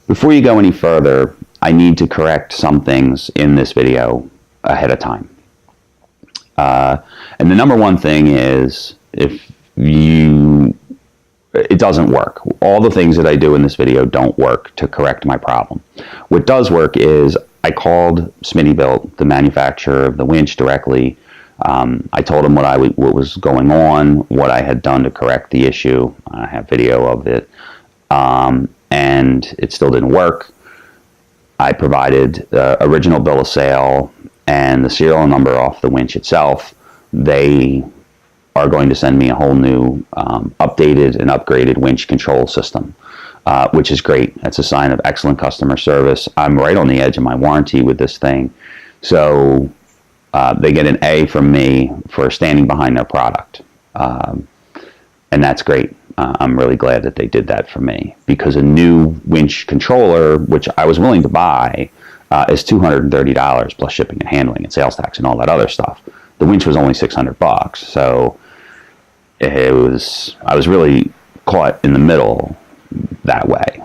Before you go any further, I need to correct some things in this video ahead of time. And the number one thing is, it doesn't work. All the things that I do in this video don't work to correct my problem. What does work is I called Smittybilt, the manufacturer of the winch, directly. I told him what was going on, what I had done to correct the issue. I have video of it. And it still didn't work. I provided the original bill of sale and the serial number off the winch itself. They are going to send me a whole new updated and upgraded winch control system, which is great. That's a sign of excellent customer service. I'm right on the edge of my warranty with this thing. So they get an A from me for standing behind their product. And that's great. I'm really glad that they did that for me, because a new winch controller, which I was willing to buy, is $230 plus shipping and handling and sales tax and all that other stuff. The winch was only $600, so I was really caught in the middle that way.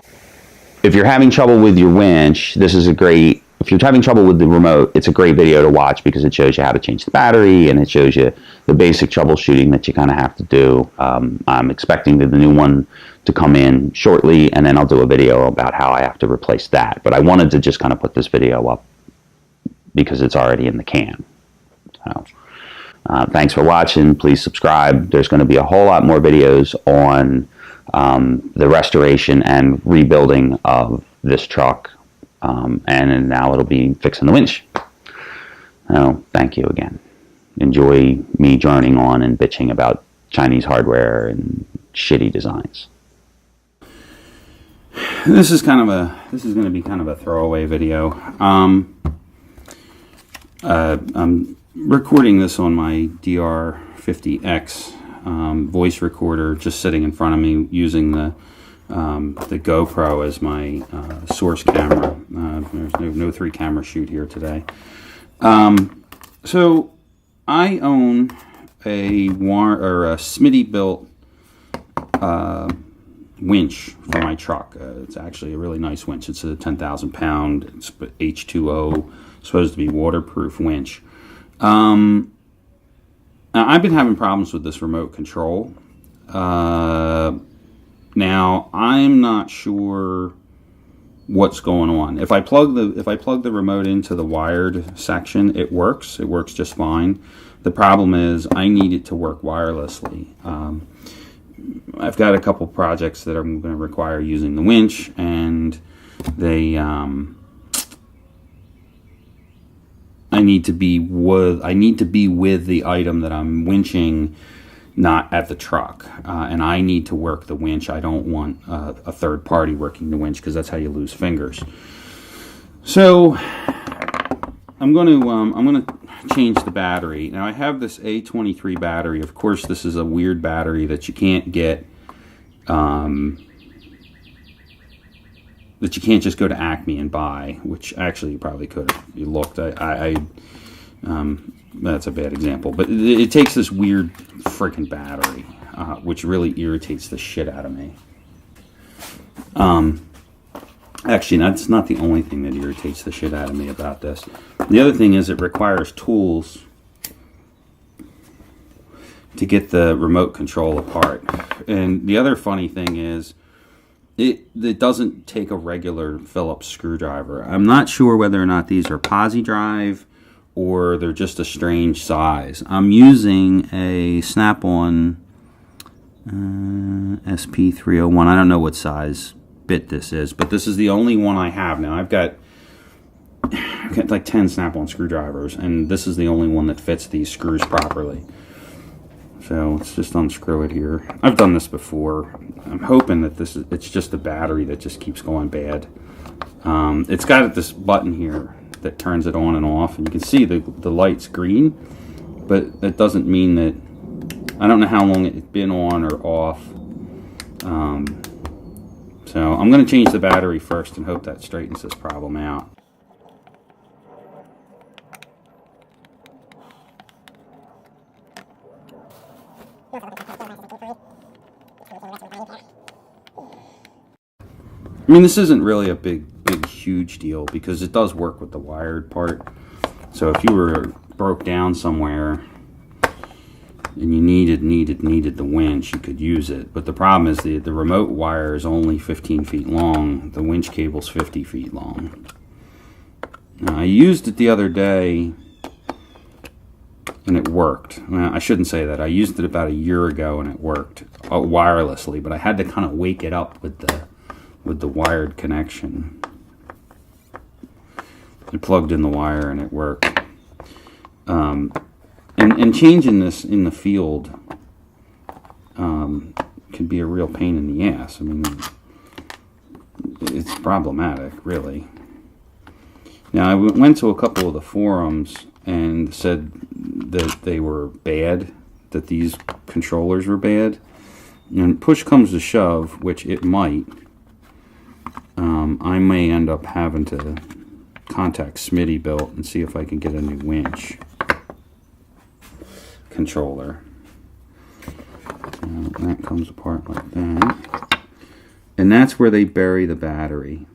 If you're having trouble with your winch, if you're having trouble with the remote, it's a great video to watch, because it shows you how to change the battery and it shows you the basic troubleshooting that you kind of have to do. I'm expecting the new one to come in shortly, and then I'll do a video about how I have to replace that. But I wanted to just kind of put this video up because it's already in the can. So, thanks for watching. Please subscribe. There's going to be a whole lot more videos on the restoration and rebuilding of this truck. And now it'll be fixing the winch. So, thank you again. Enjoy me droning on and bitching about Chinese hardware and shitty designs. This is going to be kind of a throwaway video. I'm recording this on my DR50X voice recorder, just sitting in front of me, using the GoPro as my source camera. There's no 3-camera shoot here today. So I own a Smittybilt winch for my truck. It's actually a really nice winch. It's a 10,000 pound. It's H2O, supposed to be waterproof winch. Now I've been having problems with this remote control. Now I'm not sure what's going on. If I plug the remote into the wired section, it works. It works just fine. The problem is I need it to work wirelessly. I've got a couple projects that are going to require using the winch, and they I need to be with the item that I'm winching, not at the truck, and I need to work the winch. I don't want a third party working the winch, because that's how you lose fingers. So I'm going to change the battery. Now I have this A23 battery. Of course, this is a weird battery that you can't get. That you can't just go to Acme and buy, which actually you probably could if you looked. That's a bad example, but it takes this weird freaking battery, which really irritates the shit out of me. Actually, that's not the only thing that irritates the shit out of me about this. The other thing is it requires tools to get the remote control apart. And the other funny thing is it doesn't take a regular Phillips screwdriver. I'm not sure whether or not these are posi drive or they're just a strange size. I'm using a Snap-on SP301. I don't know what size bit this is, but this is the only one I have now. I've got like 10 Snap-on screwdrivers, and this is the only one that fits these screws properly. So let's just unscrew it here. I've done this before. I'm hoping that it's just the battery that just keeps going bad. It's got this button here that turns it on and off, and you can see the light's green, but that doesn't mean that, I don't know how long it's been on or off. So I'm going to change the battery first and hope that straightens this problem out. I mean, this isn't really a big, huge deal because it does work with the wired part. So if you were broke down somewhere and you needed the winch, you could use it. But the problem is the remote wire is only 15 feet long. The winch cable's 50 feet long. Now, I used it the other day and it worked. Well, I shouldn't say that. I used it about a year ago and it worked wirelessly, but I had to kind of wake it up with the wired connection. I plugged in the wire and it worked. And changing this in the field can be a real pain in the ass. I mean, it's problematic, really. Now, I went to a couple of the forums and said that they were bad, that these controllers were bad. And push comes to shove, which it might. I may end up having to contact Smittybilt and see if I can get a new winch controller. That comes apart like that. And that's where they bury the battery.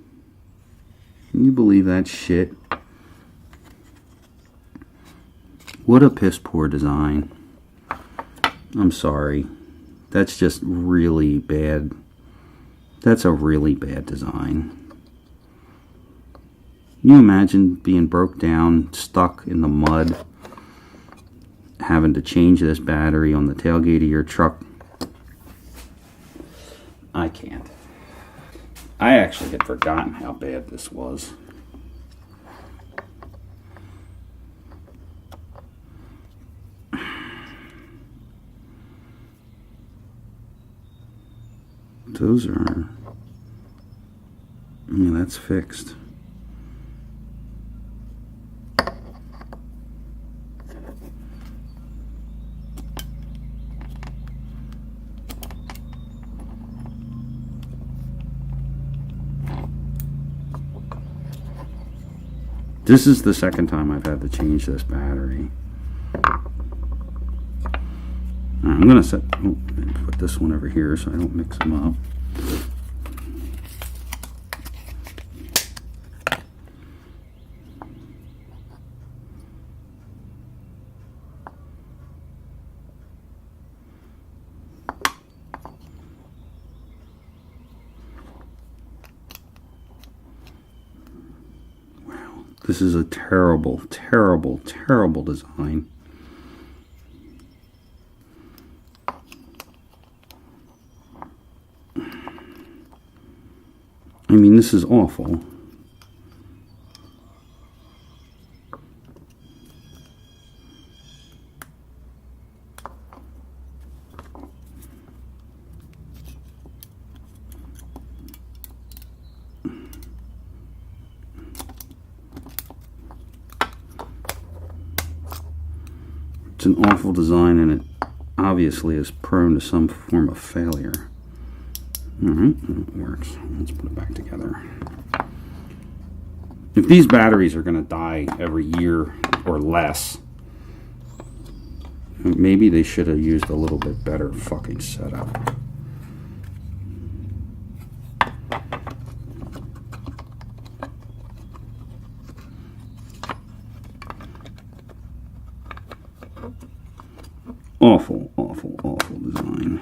Can you believe that shit? What a piss poor design. I'm sorry. That's just really bad. That's a really bad design. Can you imagine being broke down, stuck in the mud, having to change this battery on the tailgate of your truck? I can't. I actually had forgotten how bad this was. Those are... yeah, that's fixed. This is the second time I've had to change this battery. I'm going to put this one over here so I don't mix them up. Wow, this is a terrible, terrible, terrible design. I mean, this is awful. It's an awful design, and it obviously is prone to some form of failure. Alright, it works. Let's put it back together. If these batteries are going to die every year or less, maybe they should have used a little bit better fucking setup. Awful, awful, awful design.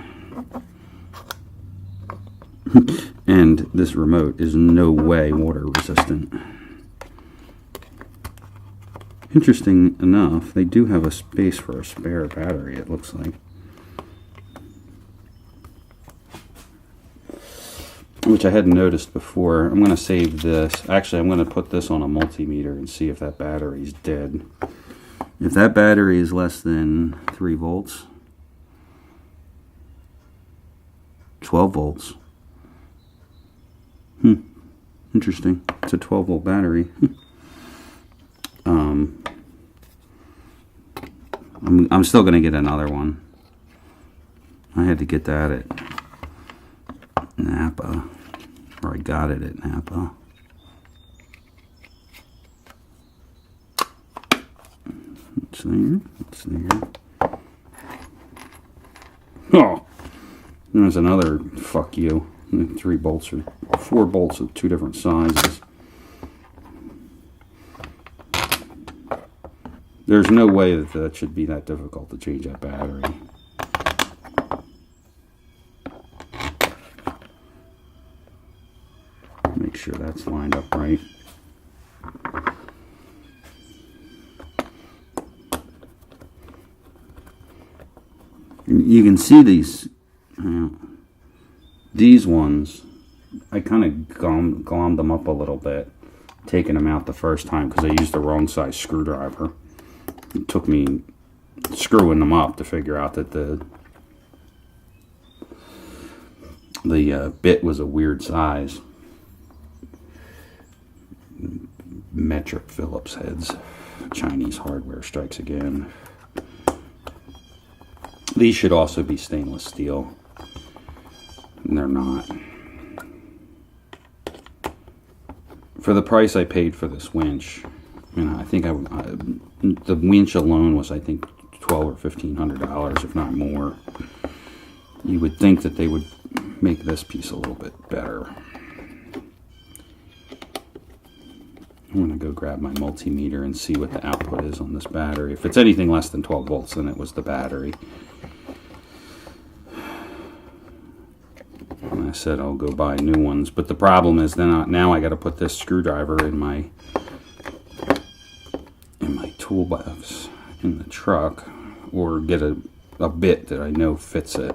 And this remote is no way water resistant. Interesting enough, they do have a space for a spare battery, it looks like. Which I hadn't noticed before. I'm going to save this. Actually, I'm going to put this on a multimeter and see if that battery's dead. If that battery is less than 3 volts, 12 volts. Interesting. It's a 12 volt battery. I'm still going to get another one. I had to get that at Napa, or I got it at Napa. It's there. It's there. Oh, there's another fuck you. 3 bolts or 4 bolts of 2 different sizes. There's no way that that should be that difficult to change that battery. Make sure that's lined up right. You can see these ones, I kind of glommed them up a little bit, taking them out the first time because I used the wrong size screwdriver. It took me screwing them up to figure out that the bit was a weird size. Metric Phillips heads. Chinese hardware strikes again. These should also be stainless steel, and they're not. For the price I paid for this winch, I think the winch alone was, I think, $1,200 or $1,500, if not more. You would think that they would make this piece a little bit better. I'm going to go grab my multimeter and see what the output is on this battery. If it's anything less than 12 volts, then it was the battery. And I said I'll go buy new ones, but the problem is then now I got to put this screwdriver in my toolbox in the truck, or get a bit that I know fits it.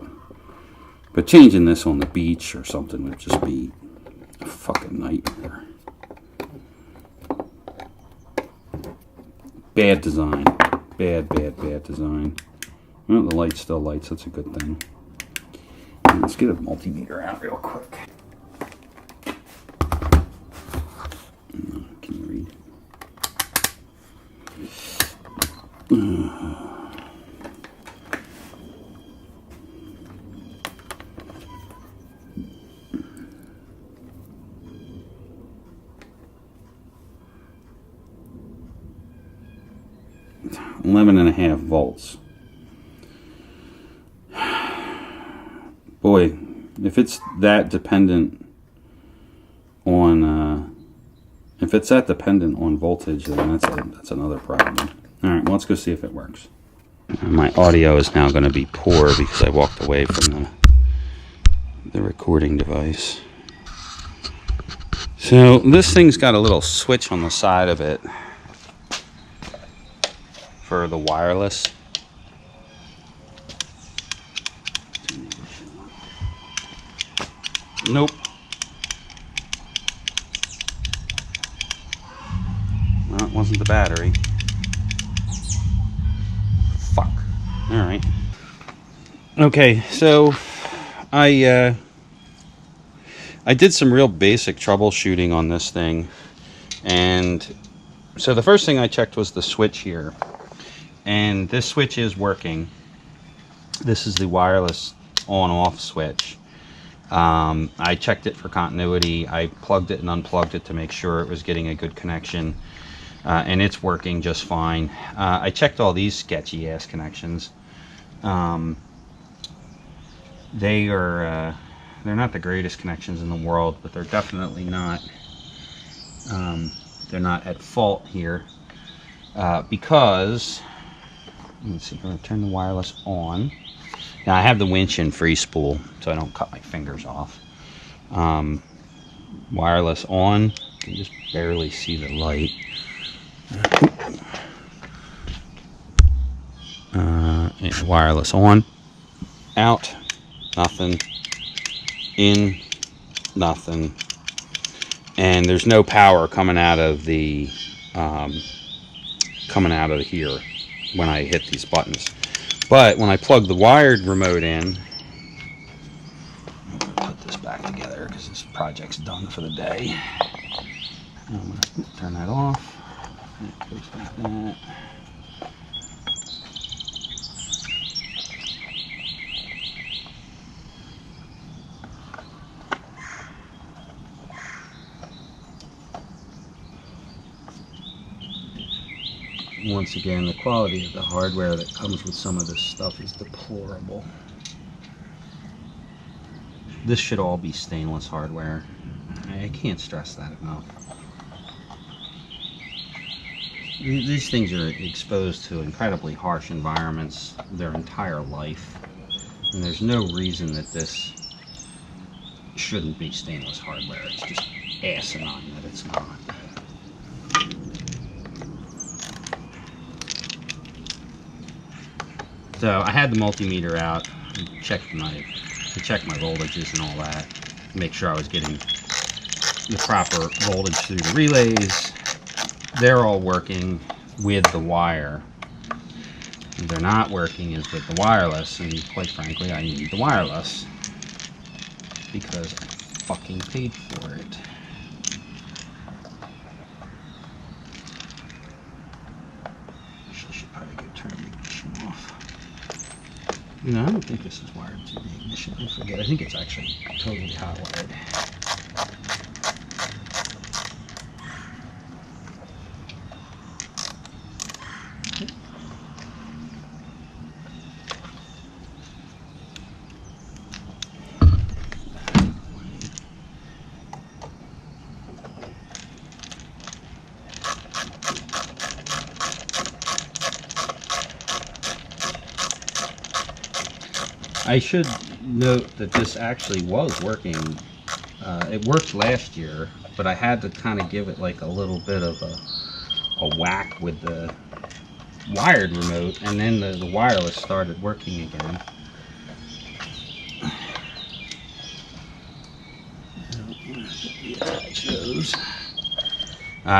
But changing this on the beach or something would just be a fucking nightmare. Bad design. Bad design. Well, the light still lights. That's a good thing. Let's get a multimeter out real quick. Can you read? .5 volts. Boy, if it's that dependent on voltage, then that's another problem. All right, well, let's go see if it works. My audio is now going to be poor because I walked away from the recording device. So this thing's got a little switch on the side of it for the wireless. Nope. Well, it wasn't the battery. Fuck. Alright. Okay, so I did some real basic troubleshooting on this thing, and so the first thing I checked was the switch here, and this switch is working. This is the wireless on-off switch. I checked it for continuity. I plugged it and unplugged it to make sure it was getting a good connection, and it's working just fine. I checked all these sketchy ass connections. They're not the greatest connections in the world, but they're definitely not they're not at fault here, because let's see, I'm going to turn the wireless on. Now I have the winch in free spool so I don't cut my fingers off. Wireless on. You can just barely see the light. Wireless on. Out. Nothing. In. Nothing. And there's no power coming out of the here when I hit these buttons. But when I plug the wired remote in, I'm going to put this back together because this project's done for the day. I'm going to turn that off. It goes like that. Once again, the quality of the hardware that comes with some of this stuff is deplorable. This should all be stainless hardware. I can't stress that enough. These things are exposed to incredibly harsh environments their entire life, and there's no reason that this shouldn't be stainless hardware. It's just asinine that it's not. So I had the multimeter out, check my voltages and all that, make sure I was getting the proper voltage through the relays. They're all working with the wire. If they're not working is with the wireless, and quite frankly, I need the wireless because I fucking paid for it. I should probably go turn the ignition off. You know, I don't think this is wired to the ignition. I forget. I think it's actually totally hot wired. I should note that this actually was working. It worked last year, but I had to kind of give it like a little bit of a whack with the wired remote, and then the wireless started working again.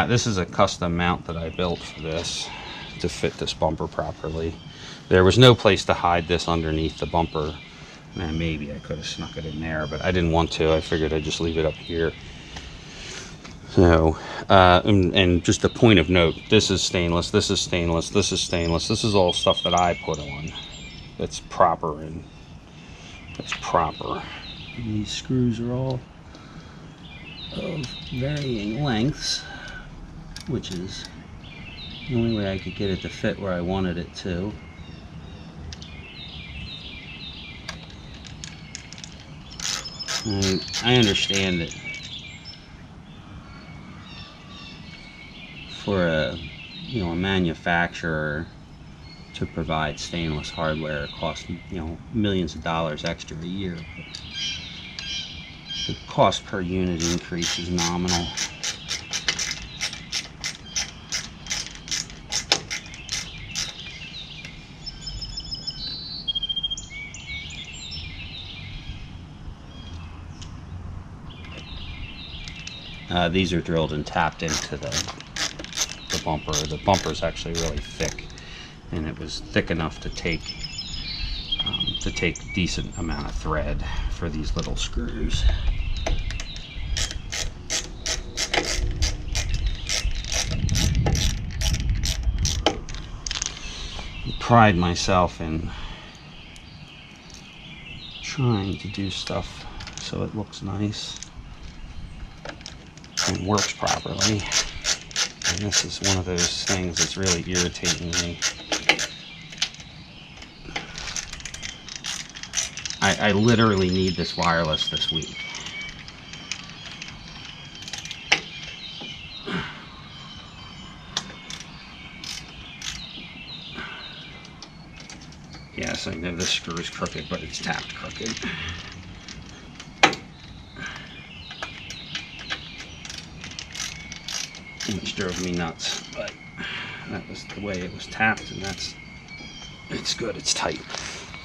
This is a custom mount that I built for this to fit this bumper properly. There was no place to hide this underneath the bumper. Man, maybe I could have snuck it in there, but I didn't want to. I figured I'd just leave it up here. So, and just a point of note, this is stainless, this is stainless, this is stainless. This is all stuff that I put on. That's proper and that's proper. And these screws are all of varying lengths, which is the only way I could get it to fit where I wanted it to. I understand that for a manufacturer to provide stainless hardware, it costs millions of dollars extra a year. But the cost per unit increase is nominal. These are drilled and tapped into the bumper. The bumper is actually really thick, and it was thick enough to take a decent amount of thread for these little screws. I pride myself in trying to do stuff so it looks nice and works properly, and this is one of those things that's really irritating me. I literally need this wireless this week. Yes, I know this screw is crooked, but it's tapped crooked. Which drove me nuts, but that was the way it was tapped, and it's good, it's tight.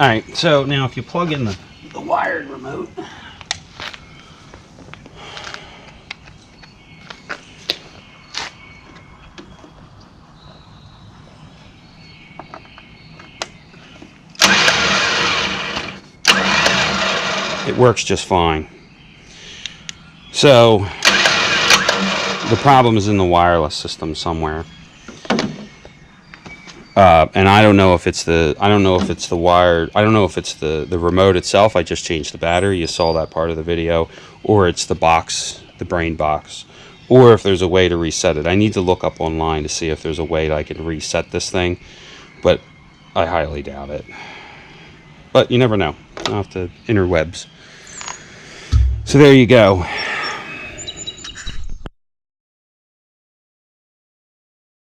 Alright, so now if you plug in the wired remote, it works just fine. So the problem is in the wireless system somewhere, and I don't know if it's the remote itself. I just changed the battery. You saw that part of the video, or it's the box, the brain box, or if there's a way to reset it. I need to look up online to see if there's a way that I can reset this thing, but I highly doubt it. But you never know. I'll have to interwebs. So there you go.